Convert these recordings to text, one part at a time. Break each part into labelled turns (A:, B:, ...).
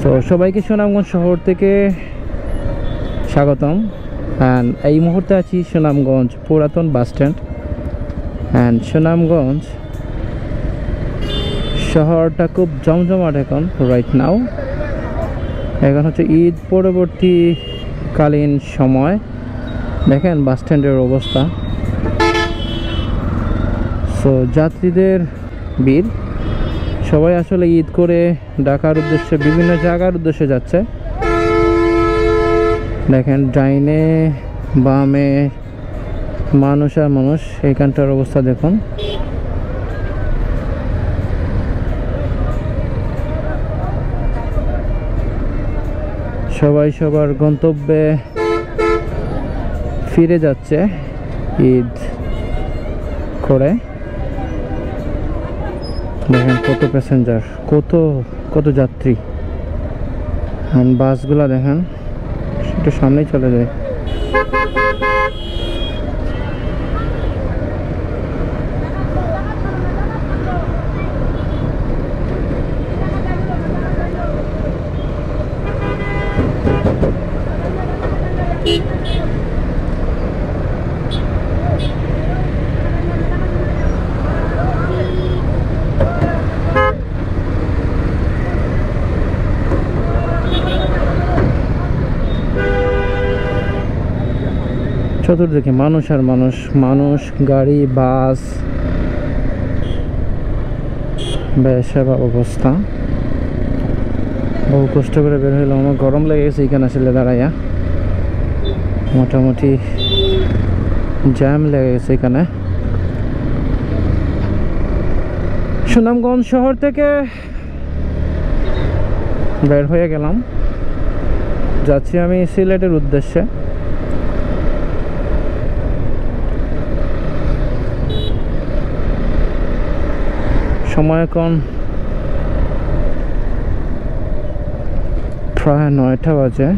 A: তো সবাইকে সুনামগঞ্জ শহর থেকে স্বাগতম। অ্যান্ড এই মুহূর্তে আছি সুনামগঞ্জ পুরাতন বাস স্ট্যান্ড। অ্যান্ড সুনামগঞ্জ শহরটা খুব জমজমাট এখন রাইট নাও। এখন হচ্ছে ঈদ পরবর্তীকালীন সময়। দেখেন বাস স্ট্যান্ডের অবস্থা। সো যাত্রীদের ভিড়, সবাই আসলে ঈদ করে ঢাকার উদ্দেশ্যে বিভিন্ন জায়গার উদ্দেশ্যে যাচ্ছে। দেখেন ডাইনে বামে মানুষ আর মানুষ। এইখানটার অবস্থা দেখুন। সবাই সবার গন্তব্যে ফিরে যাচ্ছে ঈদ করে। দেখেন কত প্যাসেঞ্জার, কত যাত্রী। বাসগুলা দেখেন একটু সামনেই চলে যায়। চতুর্দিকে মানুষ আর মানুষ, মানুষ, গাড়ি, বাস, বেসেবা অবস্থা। বহু কষ্ট করে বের হইলাম, আমার গরম লেগে গেছে এখানে আসলে দাঁড়াইয়া। মোটামুটি জ্যাম লেগে গেছে এখানে। সুনামগঞ্জ শহর থেকে বের হয়ে গেলাম, যাচ্ছি আমি সিলেটের উদ্দেশ্যে। সময় এখন প্রায় 9টা বাজে।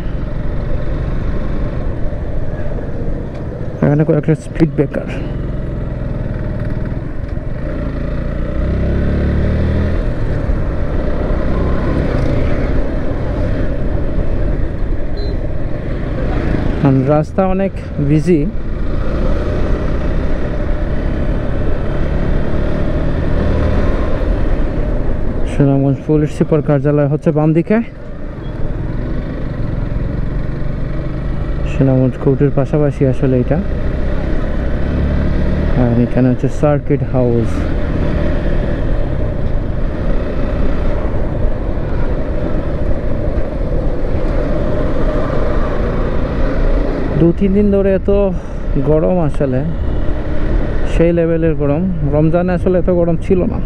A: এখানে কয়েকটা স্পিড ব্রেকার। রাস্তা অনেক বিজি। সুনামগঞ্জ পুলিশ সুপার কার্যালয় হচ্ছে বাম দিকে। সুনামগঞ্জ কোর্টের পাশাপাশি আসলে এটা। আর এখানে হচ্ছে সার্কিট হাউস। দু তিন দিন ধরে এত গরম, আসলে সেই লেভেলের গরম। রমজানে আসলে এত গরম ছিল না।